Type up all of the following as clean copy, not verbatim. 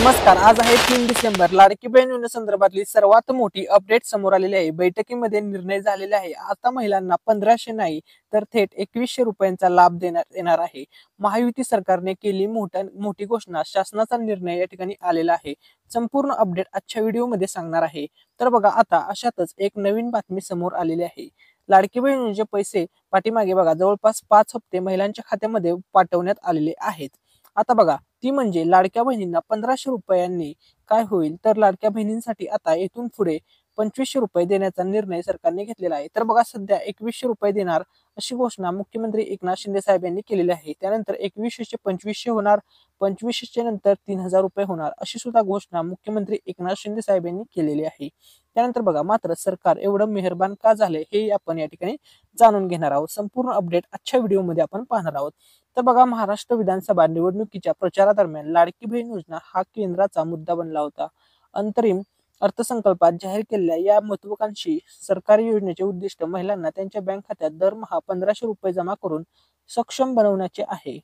नमस्कार. आज आहे 3 डिसेंबर. लाडकी बहीण योजनेसंदर्भातली सर्वात मोठी अपडेट समोर आलेली आहे. बैठकीमध्ये निर्णय झालेला आहे. आता महिलांना 1500 नाही तर थेट 2100 रुपयांचा लाभ देण्यात येणार आहे. महायुती सरकारने केली मोठी घोषणा. शासनाचा निर्णय या ठिकाणी आलेला आहे. संपूर्ण अपडेट आजच्या व्हिडिओमध्ये सांगणार आहे. तर बघा, आता अशातच एक नवीन बातमी समोर आलेली आहे. लाडकी बहीण योजनेचे पैसे पाठीमागे बघा जवळपास 5 हप्ते महिलांच्या खात्यामध्ये पाठवण्यात आलेले आहेत. आता बघा, ती म्हणजे लाडक्या बहिणींना 1500 रुपयांनी काय होईल, तर लाडक्या बहिणींसाठी आता इथून पुढे 2500 रुपये देण्याचा निर्णय सरकारने घेतलेला आहे. तर बघा, सध्या 2100 रुपये देणार अशी घोषणा मुख्यमंत्री एकनाथ शिंदे साहेब यांनी केलेली आहे. त्यानंतर 2100 चे 2500 होणार, 2500 चे नंतर 3000 रुपये होणार, अशी सुद्धा घोषणा मुख्यमंत्री एकनाथ शिंदे साहेब यांनी केलेली आहे. त्यानंतर बघा, मात्र सरकार एवढं मेहरबान का झाले हे आपण या ठिकाणी जाणून घेणार आहोत. संपूर्ण अपडेट आजच्या व्हिडिओमध्ये आपण पाहणार आहोत. तर बघा, महाराष्ट्र विधानसभा निवडणुकीच्या प्रचारादरम्यान लाडकी बहीण योजना हा केंद्राचा मुद्दा बनला होता. अंतरिम अर्थसंकल्पात जाहीर केलेल्या या महत्त्वाकांक्षी सरकारी योजनेचे उद्दिष्ट महिलांना त्यांच्या बँक खात्यात दरमहा 1500 रुपये जमा करून सक्षम बनवण्याचे आहे.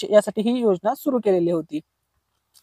यासाठी ही योजना सुरू केलेली होती.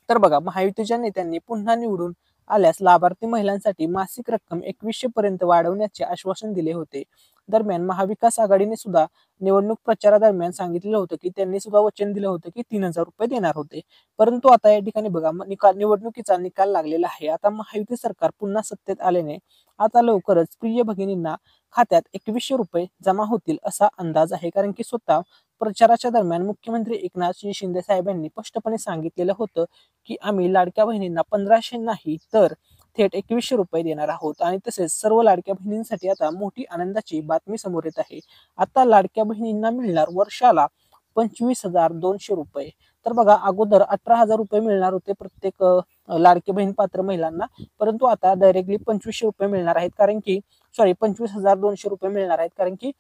तर बघा, महायुतीच्या नेत्यांनी पुन्हा निवडून आल्यास लाभार्थी महिलांसाठी मासिक रक्कम 2100 पर्यंत वाढवण्याचे आश्वासन दिले होते. दरम्यान महाविकास आघाडीने सुद्धा निवडणूक प्रचारादरम्यान सांगितलं होतं की त्यांनी सुद्धा वचन दिलं होतं की 3000 रुपये देणार होते. परंतु आता या ठिकाणी बघा, निवडणुकीचा निकाल लागलेला आहे. आता महायुती सरकार पुन्हा सत्तेत आल्याने आता लवकरच प्रिय भगिनींना खात्यात 2100 रुपये जमा होतील असा अंदाज आहे. कारण की स्वतः प्रचाराच्या दरम्यान मुख्यमंत्री एकनाथ शिंदे साहेबांनी स्पष्टपणे सांगितलेलं होतं की आम्ही लाडक्या बहिणींना 1500 नाही तर थेट 2100 रुपये देणार आहोत. आणि तसेच सर्व लाडक्या बहिणींसाठी आता मोठी आनंदाची बातमी समोर येत आहे. आता लाडक्या बहिणींना मिळणार वर्षाला 25,200 रुपये. तर बघा, अगोदर 18,000 रुपये मिळणार होते प्रत्येक लाडकी बहीण पात्र महिलांना, परंतु आता डायरेक्टली 2500 रुपये मिळणार आहेत. कारण की 25,200 रुपये मिळणार आहेत. कारण की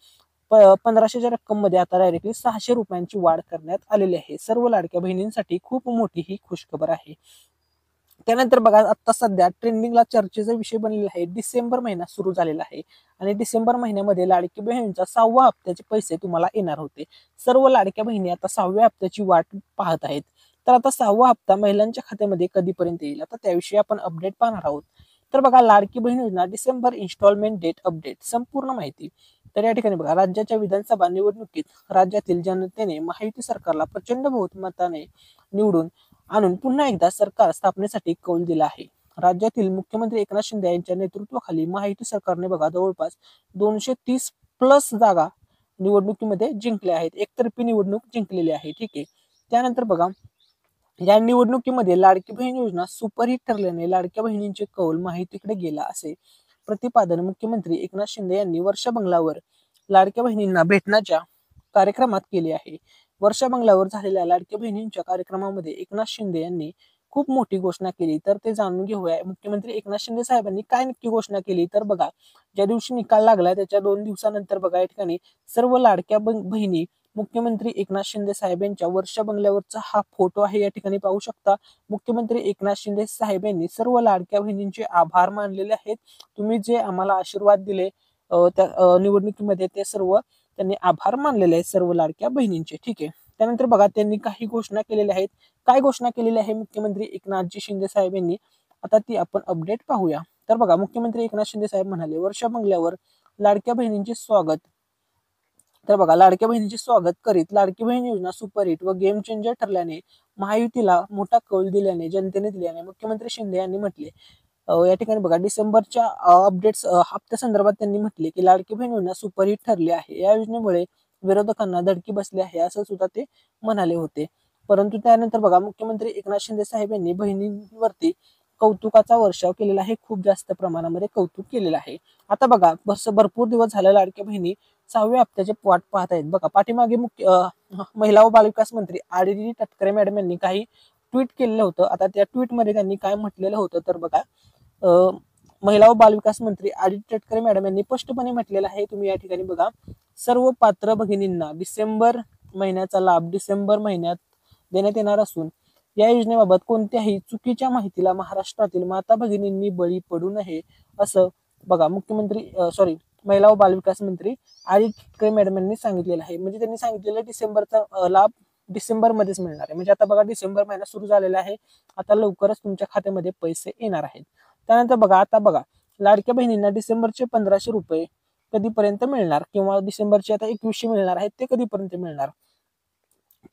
1500च्या रक्कम मध्ये आता डायरेक्टली 600 रुपयांची वाढ करण्यात आलेली आहे. सर्व लाडक्या बहिणींसाठी खूप मोठी ही खुशखबर आहे. त्यानंतर बघा, आता सध्या ट्रेंडिंगला चर्चेचा विषय बनलेला आहे. डिसेंबर महिना सुरू झालेला आहे आणि डिसेंबर महिन्यामध्ये लाडकी बहिणींचा 6व्या हप्त्याचे पैसे तुम्हाला येणार होते. सर्व लाडक्या बहिणी आता 6व्या हप्त्याची वाट पाहत आहेत. तर आता 6वा हप्ता महिलांच्या खात्यामध्ये कधीपर्यंत येईल, आता त्याविषयी आपण अपडेट पाहणार आहोत. तर बघा, लाडकी बहीण योजना डिसेंबर इन्स्टॉलमेंट डेट अपडेट संपूर्ण माहिती. तर या ठिकाणी बघा, राज्याच्या विधानसभा निवडणुकीत राज्यातील जनतेने महायुती सरकारला प्रचंड बहुमताने निवडून आणून पुन्हा एकदा सरकार स्थापनेसाठी कौल दिला आहे. राज्यातील मुख्यमंत्री एकनाथ शिंदे यांच्या नेतृत्वाखाली महायुती सरकारने बघा जवळपास 230 प्लस जागा निवडणुकीमध्ये जिंकल्या आहेत. एकतर्फी निवडणूक जिंकलेली आहे. ठीक आहे. त्यानंतर बघा, या निवडणुकीमध्ये लाडकी बहीण योजना सुपरहिट ठरल्याने लाडक्या बहिणींचे कौल महायुतीकडे गेला असे प्रतिपादन मुख्यमंत्री एकनाथ शिंदे यांनी वर्षा बंगल्यावर लाडक्या बहिणींना भेटण्याच्या कार्यक्रमात केले आहे. वर्षा बंगल्यावर झालेल्या लाडक्या बहिणींच्या कार्यक्रमामध्ये एकनाथ शिंदे यांनी खूप मोठी घोषणा केली. तर ते जाणून घेऊया मुख्यमंत्री एकनाथ शिंदे साहेबांनी काय नक्की घोषणा केली. तर बघा, ज्या दिवशी निकाल लागला त्याच्या 2 दिवसानंतर बघा, या ठिकाणी सर्व लाडक्या बहिणी मुख्यमंत्री एकनाथ शिंदे साहेब यांच्या वर्षा बंगल्यावरचा हा फोटो आहे. या ठिकाणी पाहू शकता, मुख्यमंत्री एकनाथ शिंदे साहेब यांनी सर्व लाडक्या बहिणींचे आभार मानलेले आहेत. तुम्ही जे आम्हाला आशीर्वाद दिले त्या निवडणुकीमध्ये, ते सर्व त्यांनी आभार मानलेले आहेत सर्व लाडक्या बहिणींचे. ठीक आहे. त्यानंतर बघा, त्यांनी काही घोषणा केलेल्या आहेत. काय घोषणा केलेली आहे मुख्यमंत्री एकनाथजी शिंदे साहेब यांनी, आता ती आपण अपडेट पाहूया. तर बघा, मुख्यमंत्री एकनाथ शिंदे साहेब म्हणाले, वर्षा बंगल्यावर लाडक्या बहिणींचे स्वागत. तर बघा, लाडक्या बहिणींचे स्वागत करीत लाडकी बहीण योजना सुपरहिट व गेम चेंजर ठरल्याने महायुतीला मोठा कौल दिल्याने जनतेने दिल्याने मुख्यमंत्री शिंदे यांनी म्हटले. या ठिकाणी बघा, डिसेंबरच्या अपडेट्स हप्त्या संदर्भात त्यांनी म्हटले की लाडकी बहीण योजना सुपरहिट ठरली आहे. या योजनेमुळे विरोधकांना धडकी बसली आहे असं सुद्धा ते म्हणाले होते. परंतु त्यानंतर बघा, मुख्यमंत्री एकनाथ शिंदे साहेब यांनी बहिणींवरती कौतुकाचा वर्षाव केलेला आहे. खूप जास्त प्रमाणामध्ये कौतुक केलेलं आहे. आता बघा, भरपूर दिवस झाले लाडक्या बहिणी 6व्या हप्त्याचे वाट पाहत आहेत. बघा, पाठीमागे महिला व बालविकास मंत्री आदिती तटकरे मॅडम यांनी काही ट्विट केलेलं होतं. आता त्या ट्विटमध्ये त्यांनी काय म्हटलेलं होतं, तर बघा, महिला व बालविकास मंत्री आदिती तटकरे मॅडम यांनी स्पष्टपणे म्हटलेलं आहे. तुम्ही या ठिकाणी बघा, सर्व पात्र भगिनींना डिसेंबर महिन्याचा लाभ डिसेंबर महिन्यात देण्यात येणार असून या योजनेबाबत कोणत्याही चुकीच्या माहितीला महाराष्ट्रातील माता भगिनींनी बळी पडू नये असं बघा महिला व बालविकास मंत्री आदिती तटकरे मॅडम यांनी सांगितलेलं आहे. म्हणजे त्यांनी सांगितलेलं डिसेंबरचा लाभ डिसेंबर मध्येच मिळणार आहे. म्हणजे आता बघा डिसेंबर महिना सुरू झालेला आहे, आता लवकरच तुमच्या खात्यामध्ये पैसे येणार आहेत. त्यानंतर बघा आता बघा लाडक्या बहिणींना डिसेंबरचे 1500 रुपये कधीपर्यंत मिळणार किंवा डिसेंबरचे आता 2100 मिळणार आहेत ते कधीपर्यंत मिळणार.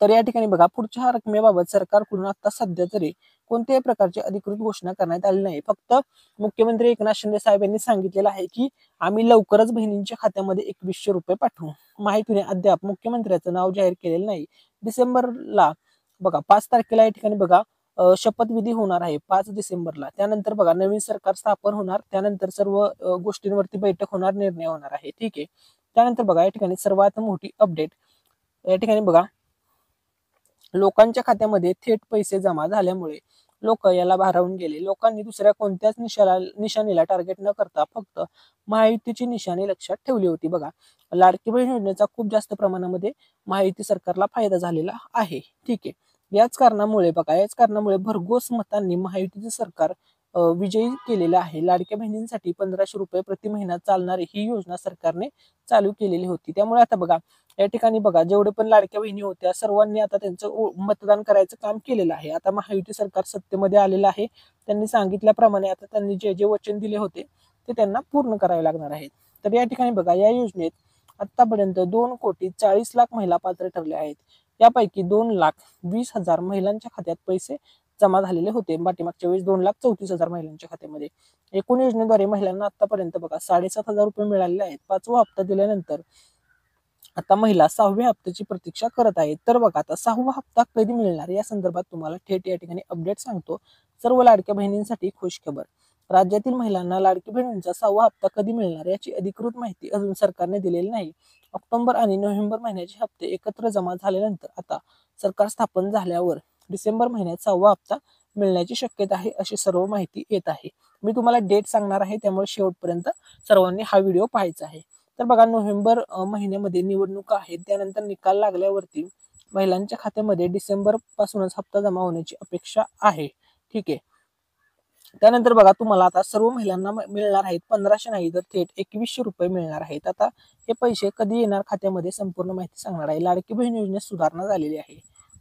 तर या ठिकाणी बघा पुढच्या रकमेबाबत सरकारकडून आता सध्या तरी कोणत्याही प्रकारची अधिकृत घोषणा करण्यात आली नाही. फक्त मुख्यमंत्री एकनाथ शिंदे साहेब यांनी सांगितलेलं आहे की आम्ही लवकरच बहिणींच्या खात्यामध्ये 2100 रुपये पाठवू. माहितीने अद्याप मुख्यमंत्र्याचं नाव जाहीर केलेलं नाही. डिसेंबरला बघा 5 तारखेला या ठिकाणी बघा शपथविधी होणार आहे 5 डिसेंबरला. त्यानंतर बघा नवीन सरकार स्थापन होणार, त्यानंतर सर्व गोष्टींवरती बैठक होणार, निर्णय होणार आहे. ठीक आहे. त्यानंतर बघा या ठिकाणी सर्वात मोठी अपडेट या ठिकाणी बघा लोकांच्या खात्यामध्ये थेट पैसे जमा झाल्यामुळे लोक याला भारावून गेले. लोकांनी दुसऱ्या कोणत्याच निशाणीला टार्गेट न करता फक्त महायुतीची निशाणी लक्षात ठेवली होती. बघा लाडकी बहीण योजनेचा खूप जास्त प्रमाणामध्ये महायुती सरकारला फायदा झालेला आहे. ठीक आहे. याच कारणामुळे भरघोस मतांनी महायुतीचे सरकार विजयी केलेलं आहे. लाडक्या बहिणींसाठी 1500 रुपये प्रति महिना चालणारी ही योजना सरकारने चालू केलेली होती. त्यामुळे आता बघा या ठिकाणी बघा जेवढे पण लाडक्या बहिणी होत्या सर्वांनी आता त्यांचं मतदान करायचं काम केलेलं आहे. आता महायुती सरकार सत्तेमध्ये आलेलं आहे. त्यांनी सांगितल्याप्रमाणे आता त्यांनी जे जे वचन दिले होते ते त्यांना पूर्ण करावे लागणार आहेत. तर या ठिकाणी बघा या योजनेत आतापर्यंत 2,40,00,000 महिला पात्र ठरल्या आहेत. यापैकी 2,20,000 महिलांच्या खात्यात पैसे जमा झालेले होते. पाठीमागच्या वेळेस 2,34,000 महिलांच्या खात्यामध्ये. एकूण योजनेद्वारे महिलांना आतापर्यंत बघा 7,500 रुपये मिळालेले आहेत. 5वा हप्ता दिल्यानंतर आता महिला 6व्या हप्त्याची प्रतीक्षा करत आहेत. तर बघा आता 6वा हप्ता कधी मिळणार या संदर्भात तुम्हाला थेट या ठिकाणी अपडेट सांगतो. सर्व लाडक्या बहिणींसाठी खुश खबर. राज्यातील महिलांना लाडकी बहिणींचा 6वा हप्ता कधी मिळणार याची अधिकृत माहिती अजून सरकारने दिलेली नाही. ऑक्टोबर आणि नोव्हेंबर महिन्याचे हप्ते एकत्र जमा झाल्यानंतर आता सरकार स्थापन झाल्यावर डिसेंबर महिन्यात 6वा हप्ता मिळण्याची शक्यता आहे अशी सर्व माहिती येत आहे. मी तुम्हाला डेट सांगणार आहे, त्यामुळे शेवटपर्यंत सर्वांनी हा व्हिडिओ पाहायचा आहे. तर बघा नोव्हेंबर महिन्यामध्ये निवडणुका आहेत, त्यानंतर निकाल लागल्यावरती महिलांच्या खात्यामध्ये डिसेंबर पासूनच हप्ता जमा होण्याची अपेक्षा आहे. ठीक आहे. त्यानंतर बघा तुम्हाला आता सर्व महिलांना मिळणार आहेत 1500 नाही तर थेट 2100 रुपये मिळणार आहेत. आता हे पैसे कधी येणार खात्यामध्ये संपूर्ण माहिती सांगणार आहे. लाडकी बहीण योजनेत सुधारणा झालेली आहे.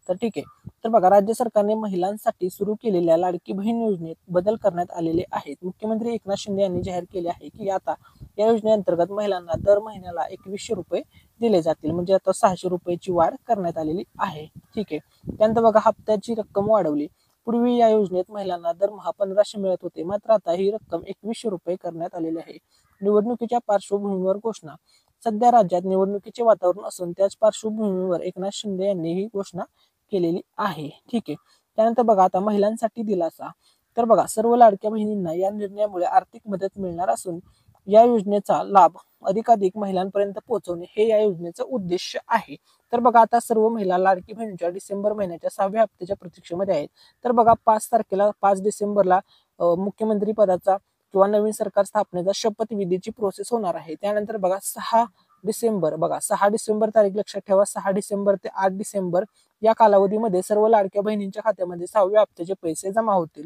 तर ठीक आहे. तर बघा राज्य सरकारने महिलांसाठी सुरू केलेल्या लाडकी बहीण योजनेत बदल करण्यात आलेले आहेत. मुख्यमंत्री एकनाथ शिंदे यांनी जाहीर केले आहे की आता या योजनेअंतर्गत महिलांना दर महिन्याला 2100 रुपये दिले जातील. म्हणजे आता 600 रुपयाची वाढ करण्यात आलेली आहे. ठीक आहे. त्यानंतर बघा हप्त्याची रक्कम वाढवली. पूर्वी या योजनेत महिलांना दरमहा 1500 मिळत होते, मात्र आता ही रक्कम 2100 रुपये करण्यात आलेली आहे. निवडणुकीच्या पार्श्वभूमीवर घोषणा. सध्या राज्यात निवडणुकीचे वातावरण असून त्याच पार्श्वभूमीवर एकनाथ शिंदे यांनी ही घोषणा केलेली आहे. ठीक आहे. त्यानंतर बघा आता महिलांसाठी दिलासा. तर बघा सर्व लाडक्या बहिणींना या निर्णयामुळे आर्थिक मदत मिळणार असून या योजनेचा लाभ अधिकाधिक महिलांपर्यंत पोहोचवणे हे या योजनेचं उद्देश आहे. तर बघा आता सर्व महिला लाडकी बहिणीच्या डिसेंबर महिन्याच्या 6व्या हप्त्याच्या प्रतीक्षेमध्ये आहेत. तर बघा 5 तारखेला 5 डिसेंबरला मुख्यमंत्री पदाचा किंवा नवीन सरकार स्थापनेचा शपथविधीची प्रोसेस होणार आहे. त्यानंतर बघा 6 डिसेंबर तारीख लक्षात ठेवा. 6 डिसेंबर ते 8 डिसेंबर या कालावधीमध्ये सर्व लाडक्या बहिणींच्या खात्यामध्ये 6व्या हप्त्याचे पैसे जमा होतील.